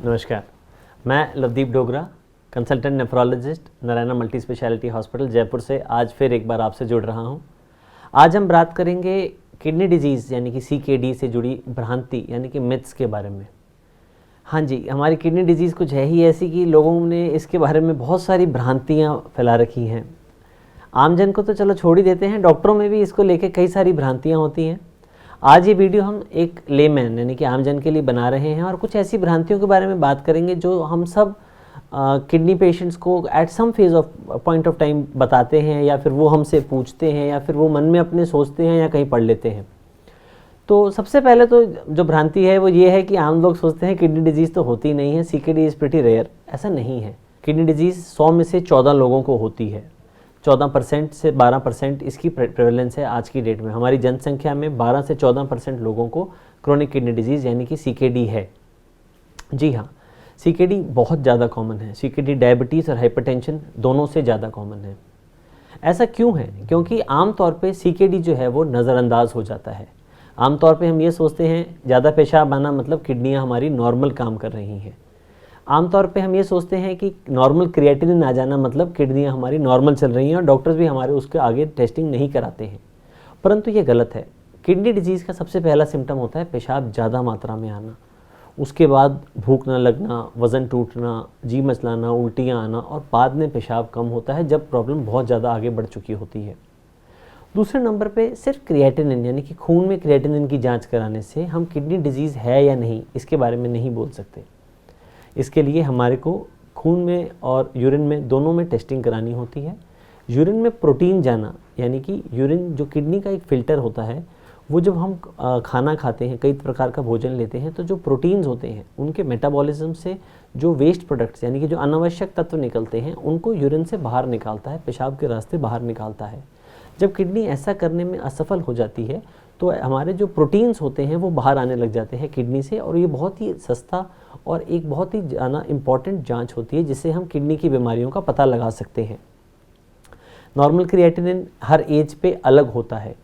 नमस्कार, मैं Lovedeep Dogra, consultant nephrologist, Narayana multi speciality hospital Jaipur से आज फिर एक बार आपसे जुड़ रहा हूं। आज हम बात करेंगे किडनी डिजीज़ यानी कि CKD से जुड़ी भ्रांति यानी कि मिथ्स के बारे में। हाँ जी, हमारी किडनी डिजीज़ कुछ है ही ऐसी कि लोगों ने इसके बारे में बहुत सारी भ्रांतियाँ फैला रखी हैं। आमजन को तो चलो छोड़ ही देते हैं, डॉक्टरों में भी इसको लेके कई सारी भ्रांतियाँ होती हैं। आज ये वीडियो हम एक लेमैन यानी कि आमजन के लिए बना रहे हैं और कुछ ऐसी भ्रांतियों के बारे में बात करेंगे जो हम सब किडनी पेशेंट्स को at some phase of point of time बताते हैं, या फिर वो हमसे पूछते हैं, या फिर वो मन में अपने सोचते हैं या कहीं पढ़ लेते हैं। तो सबसे पहले तो जो भ्रांति है वो ये है कि आम लोग सोचते हैं किडनी डिजीज़ तो होती नहीं है, CKD इज़ प्रीटी रेयर। ऐसा नहीं है। किडनी डिजीज़ 100 में से 14 लोगों को होती है। 14% से 12% इसकी प्रेवलेंस है आज की डेट में। हमारी जनसंख्या में 12 से 14% लोगों को क्रोनिक किडनी डिजीज़ यानी कि CKD है। जी हाँ, CKD बहुत ज़्यादा कॉमन है। CKD डायबिटीज़ और हाइपरटेंशन दोनों से ज़्यादा कॉमन है। ऐसा क्यों है? क्योंकि आम तौर पे CKD जो है वो नज़रअंदाज हो जाता है। आम तौर पे हम ये सोचते हैं ज़्यादा पेशाब आना मतलब किडनियाँ हमारी नॉर्मल काम कर रही हैं। आमतौर पे हम ये सोचते हैं कि नॉर्मल क्रिएटिनिन आ जाना मतलब किडनियाँ हमारी नॉर्मल चल रही हैं और डॉक्टर्स भी हमारे उसके आगे टेस्टिंग नहीं कराते हैं, परंतु ये गलत है। किडनी डिजीज़ का सबसे पहला सिम्टम होता है पेशाब ज़्यादा मात्रा में आना, उसके बाद भूख न लगना, वज़न टूटना, जी मचलाना, उल्टियाँ आना, और बाद में पेशाब कम होता है जब प्रॉब्लम बहुत ज़्यादा आगे बढ़ चुकी होती है। दूसरे नंबर पे सिर्फ क्रिएटिनिन यानी कि खून में क्रिएटिनिन की जाँच कराने से हम किडनी डिजीज़ है या नहीं इसके बारे में नहीं बोल सकते। इसके लिए हमारे को खून में और यूरिन में दोनों में टेस्टिंग करानी होती है। यूरिन में प्रोटीन जाना यानी कि यूरिन जो किडनी का एक फ़िल्टर होता है, वो जब हम खाना खाते हैं, कई प्रकार का भोजन लेते हैं, तो जो प्रोटीन्स होते हैं उनके मेटाबॉलिज्म से जो वेस्ट प्रोडक्ट्स यानी कि जो अनावश्यक तत्व निकलते हैं उनको यूरिन से बाहर निकालता है, पेशाब के रास्ते बाहर निकालता है। जब किडनी ऐसा करने में असफल हो जाती है तो हमारे जो प्रोटीन्स होते हैं वो बाहर आने लग जाते हैं किडनी से, और ये बहुत ही सस्ता और एक बहुत ही इम्पॉर्टेंट जांच होती है जिससे हम किडनी की बीमारियों का पता लगा सकते हैं। नॉर्मल क्रिएटिनिन हर एज पे अलग होता है।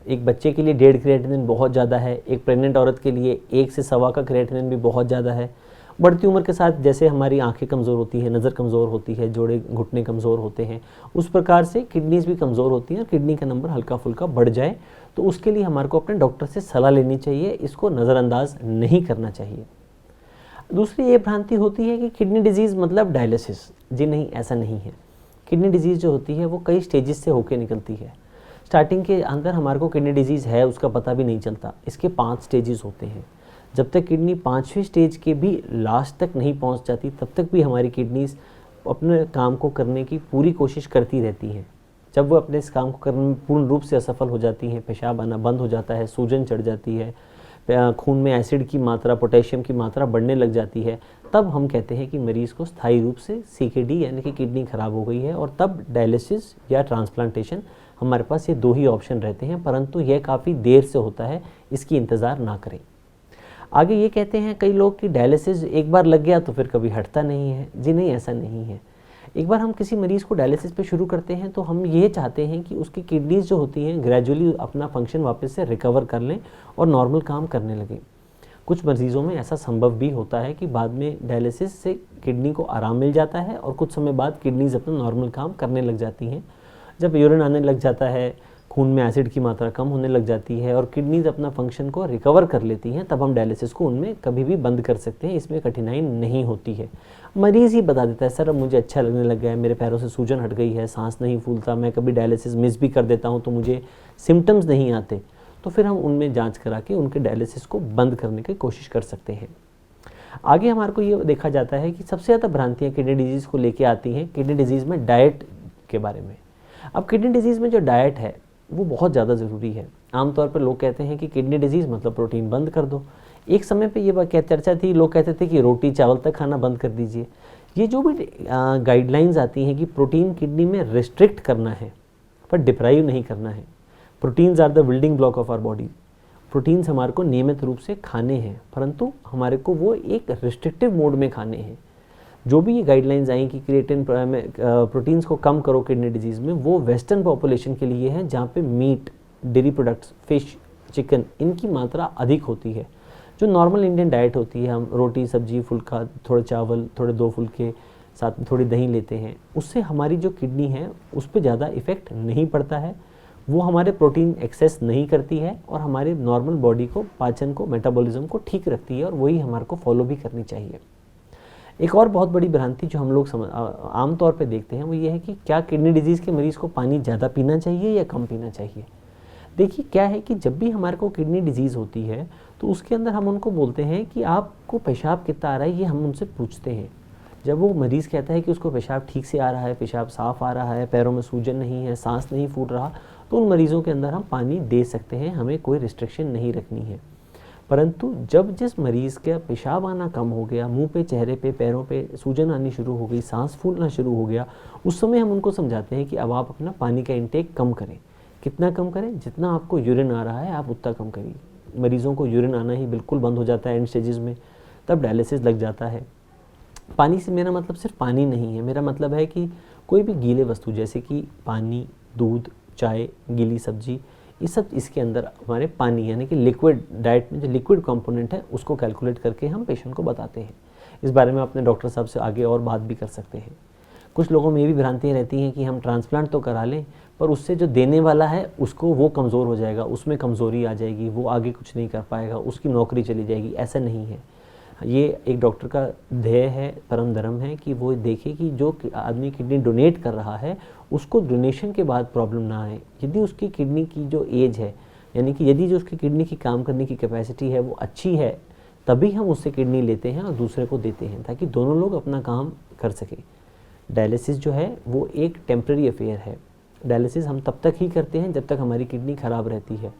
एक बच्चे के लिए 1.5 क्रिएटिनिन बहुत ज़्यादा है, एक प्रेग्नेंट औरत के लिए 1 से 1.25 का क्रिएटिनिन भी बहुत ज़्यादा है। बढ़ती उम्र के साथ जैसे हमारी आंखें कमज़ोर होती हैं, नज़र कमज़ोर होती है, जोड़े घुटने कमज़ोर होते हैं, उस प्रकार से किडनीज़ भी कमज़ोर होती हैं और किडनी का नंबर हल्का फुल्का बढ़ जाए तो उसके लिए हमारे को अपने डॉक्टर से सलाह लेनी चाहिए, इसको नज़रअंदाज नहीं करना चाहिए। दूसरी ये भ्रांति होती है कि किडनी डिजीज़ मतलब डायलिसिस। जी नहीं, ऐसा नहीं है। किडनी डिजीज़ जो होती है वो कई स्टेजेस से होकर निकलती है। स्टार्टिंग के अंदर हमारे को किडनी डिजीज़ है उसका पता भी नहीं चलता। इसके 5 स्टेजेस होते हैं। जब तक किडनी 5वें स्टेज के भी लास्ट तक नहीं पहुंच जाती तब तक भी हमारी किडनीज अपने काम को करने की पूरी कोशिश करती रहती हैं। जब वो अपने इस काम को करने में पूर्ण रूप से असफल हो जाती हैं, पेशाब आना बंद हो जाता है, सूजन चढ़ जाती है, खून में एसिड की मात्रा, पोटेशियम की मात्रा बढ़ने लग जाती है, तब हम कहते हैं कि मरीज़ को स्थायी रूप से CKD यानी कि किडनी ख़राब हो गई है, और तब डायलिसिस या ट्रांसप्लांटेशन हमारे पास ये 2 ही ऑप्शन रहते हैं, परंतु यह काफ़ी देर से होता है, इसकी इंतज़ार ना करें। आगे ये कहते हैं कई लोग कि डायलिसिस एक बार लग गया तो फिर कभी हटता नहीं है। जी नहीं, ऐसा नहीं है। एक बार हम किसी मरीज़ को डायलिसिस पे शुरू करते हैं तो हम ये चाहते हैं कि उसकी किडनीज जो होती हैं ग्रेजुअली अपना फंक्शन वापस से रिकवर कर लें और नॉर्मल काम करने लगें। कुछ मरीज़ों में ऐसा संभव भी होता है कि बाद में डायलिसिस से किडनी को आराम मिल जाता है और कुछ समय बाद किडनीज अपना नॉर्मल काम करने लग जाती हैं। जब यूरिन आने लग जाता है, खून में एसिड की मात्रा कम होने लग जाती है और किडनीज अपना फंक्शन को रिकवर कर लेती हैं, तब हम डायलिसिस को उनमें कभी भी बंद कर सकते हैं। इसमें कठिनाई नहीं होती है। मरीज़ ही बता देता है, सर अब मुझे अच्छा लगने लग गया है, मेरे पैरों से सूजन हट गई है, सांस नहीं फूलता, मैं कभी डायलिसिस मिस भी कर देता हूँ तो मुझे सिम्टम्स नहीं आते, तो फिर हम उनमें जाँच करा के उनके डायलिसिस को बंद करने की कोशिश कर सकते हैं। आगे हमारे को ये देखा जाता है कि सबसे ज़्यादा भ्रांतियाँ किडनी डिजीज़ को लेके आती हैं किडनी डिजीज़ में डाइट के बारे में। अब किडनी डिजीज़ में जो डाइट है वो बहुत ज़्यादा ज़रूरी है। आमतौर पर लोग कहते हैं कि किडनी डिजीज़ मतलब प्रोटीन बंद कर दो। एक समय पे ये बात चर्चा थी, लोग कहते थे कि रोटी चावल तक खाना बंद कर दीजिए। ये जो भी गाइडलाइंस आती हैं कि प्रोटीन किडनी में रिस्ट्रिक्ट करना है पर डिप्राइव नहीं करना है। Proteins are the building block of our body. Proteins हमारे को नियमित रूप से खाने हैं, परंतु हमारे को वो एक रिस्ट्रिक्टिव मोड में खाने हैं। जो भी ये गाइडलाइंस आई कि क्रिएटिन प्रोटीन्स को कम करो किडनी डिजीज़ में, वो वेस्टर्न पॉपुलेशन के लिए है जहाँ पे meat, dairy products, fish, chicken, इनकी मात्रा अधिक होती है। जो नॉर्मल इंडियन डाइट होती है, हम रोटी सब्जी फुल्का, थोड़े चावल, थोड़े 2 फुल्के, साथ में थोड़ी दही लेते हैं, उससे हमारी जो किडनी है उस पर ज़्यादा इफ़ेक्ट नहीं पड़ता है। वो हमारे प्रोटीन एक्सेस नहीं करती है और हमारे नॉर्मल बॉडी को, पाचन को, मेटाबॉलिज्म को ठीक रखती है, और वही हमारे को फॉलो भी करनी चाहिए। एक और बहुत बड़ी भ्रांति जो हम लोग आम तौर पे देखते हैं वो ये है कि क्या किडनी डिजीज़ के मरीज़ को पानी ज़्यादा पीना चाहिए या कम पीना चाहिए। देखिए क्या है कि जब भी हमारे को किडनी डिजीज़ होती है तो उसके अंदर हम उनको बोलते हैं कि आपको पेशाब कितना आ रहा है, ये हम उनसे पूछते हैं। जब वो मरीज़ कहता है कि उसको पेशाब ठीक से आ रहा है, पेशाब साफ़ आ रहा है, पैरों में सूजन नहीं है, सांस नहीं फूल रहा, तो उन मरीज़ों के अंदर हम पानी दे सकते हैं, हमें कोई रिस्ट्रिक्शन नहीं रखनी है। परंतु जब जिस मरीज़ का पेशाब आना कम हो गया, मुंह पे, चेहरे पे, पैरों पे सूजन आनी शुरू हो गई, सांस फूलना शुरू हो गया, उस समय हम उनको समझाते हैं कि अब आप अपना पानी का इंटेक कम करें। कितना कम करें? जितना आपको यूरिन आ रहा है आप उतना कम करिए। मरीज़ों को यूरिन आना ही बिल्कुल बंद हो जाता है एंड स्टेजेस में, तब डायलिसिस लग जाता है। पानी से मेरा मतलब सिर्फ पानी नहीं है, मेरा मतलब है कि कोई भी गीले वस्तु जैसे कि पानी, दूध, चाय, गीली सब्जी, ये सब इसके अंदर हमारे पानी यानी कि लिक्विड डाइट में जो लिक्विड कंपोनेंट है उसको कैलकुलेट करके हम पेशेंट को बताते हैं। इस बारे में अपने डॉक्टर साहब से आगे और बात भी कर सकते हैं। कुछ लोगों में ये भी भ्रांतियाँ रहती हैं कि हम ट्रांसप्लांट तो करा लें पर उससे जो देने वाला है उसको वो कमज़ोर हो जाएगा, उसमें कमज़ोरी आ जाएगी, वो आगे कुछ नहीं कर पाएगा, उसकी नौकरी चली जाएगी। ऐसा नहीं है। ये एक डॉक्टर का ध्येय है, परम धर्म है कि वो देखे कि जो आदमी किडनी डोनेट कर रहा है उसको डोनेशन के बाद प्रॉब्लम ना आए। यदि उसकी किडनी की जो एज है, यानी कि यदि जो उसकी किडनी की काम करने की कैपेसिटी है वो अच्छी है, तभी हम उससे किडनी लेते हैं और दूसरे को देते हैं ताकि दोनों लोग अपना काम कर सकें। डायलिसिस जो है वो एक टेम्प्रेरी अफेयर है। डायलिसिस हम तब तक ही करते हैं जब तक हमारी किडनी ख़राब रहती है।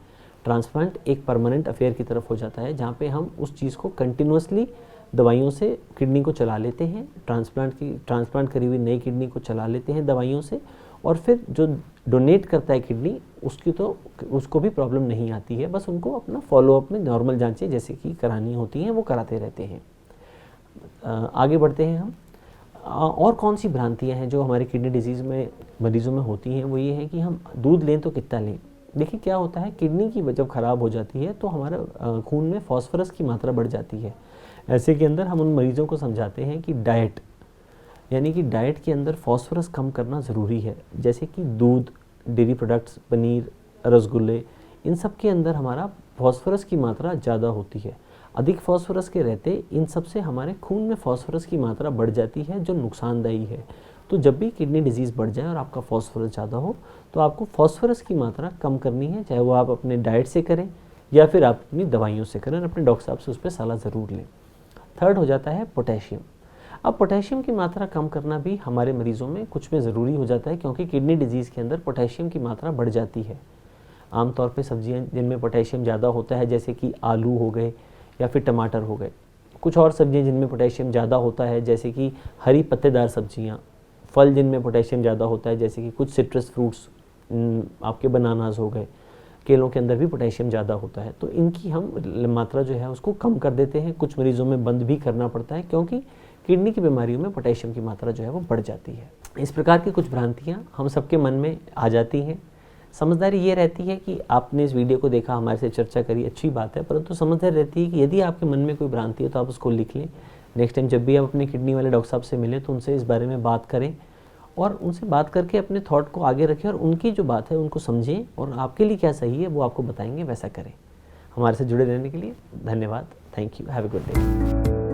ट्रांसप्लांट एक परमानेंट अफेयर की तरफ हो जाता है जहाँ पे हम उस चीज़ को कंटिन्यूसली दवाइयों से किडनी को चला लेते हैं, ट्रांसप्लांट करी हुई नई किडनी को चला लेते हैं दवाइयों से, और फिर जो डोनेट करता है किडनी उसको भी प्रॉब्लम नहीं आती है। बस उनको अपना फॉलोअप में नॉर्मल जांचें जैसे कि करानी होती हैं वो कराते रहते हैं। आगे बढ़ते हैं हम। और कौन सी भ्रांतियाँ हैं जो हमारे किडनी डिजीज़ में मरीज़ों में होती हैं, वो ये है कि हम दूध लें तो कितना लें। देखिए क्या होता है, किडनी की जब ख़राब हो जाती है तो हमारा खून में फॉस्फोरस की मात्रा बढ़ जाती है। ऐसे के अंदर हम उन मरीज़ों को समझाते हैं कि डाइट यानी कि डाइट के अंदर फॉस्फोरस कम करना ज़रूरी है। जैसे कि दूध, डेयरी प्रोडक्ट्स, पनीर, रसगुल्ले, इन सब के अंदर हमारा फॉस्फोरस की मात्रा ज़्यादा होती है। अधिक फॉस्फोरस के रहते इन सब से हमारे खून में फॉस्फोरस की मात्रा बढ़ जाती है जो नुकसानदायी है। तो जब भी किडनी डिजीज़ बढ़ जाए और आपका फॉस्फोरस ज़्यादा हो तो आपको फॉस्फोरस की मात्रा कम करनी है, चाहे वो आप अपने डाइट से करें या फिर आप अपनी दवाइयों से करें, अपने डॉक्टर साहब से उस पर सलाह ज़रूर लें। थर्ड हो जाता है पोटेशियम। अब पोटेशियम की मात्रा कम करना भी हमारे मरीज़ों में कुछ में ज़रूरी हो जाता है क्योंकि किडनी डिजीज़ के अंदर पोटेशियम की मात्रा बढ़ जाती है। आमतौर पे सब्जियां जिनमें पोटेशियम ज़्यादा होता है जैसे कि आलू हो गए या फिर टमाटर हो गए। कुछ और सब्जियां जिनमें पोटेशियम ज़्यादा होता है जैसे कि हरी पत्तेदार सब्जियां, फल जिनमें पोटेशियम ज़्यादा होता है जैसे कि कुछ सिट्रस फ्रूट्स, आपके बनानास हो गए, केलों के अंदर भी पोटेशियम ज़्यादा होता है। तो इनकी हम मात्रा जो है उसको कम कर देते हैं। कुछ मरीज़ों में बंद भी करना पड़ता है क्योंकि किडनी की बीमारियों में पोटेशियम की मात्रा जो है वो बढ़ जाती है। इस प्रकार की कुछ भ्रांतियाँ हम सबके मन में आ जाती हैं। समझदारी ये रहती है कि आपने इस वीडियो को देखा, हमारे से चर्चा करी, अच्छी बात है, परंतु समझदारी रहती है कि यदि आपके मन में कोई भ्रांति है तो आप उसको लिख लें। नेक्स्ट टाइम जब भी आप अपने किडनी वाले डॉक्टर साहब से मिलें तो उनसे इस बारे में बात करें और उनसे बात करके अपने थॉट को आगे रखें और उनकी जो बात है उनको समझें और आपके लिए क्या सही है वो आपको बताएंगे, वैसा करें। हमारे से जुड़े रहने के लिए धन्यवाद। Thank you. Have a good day.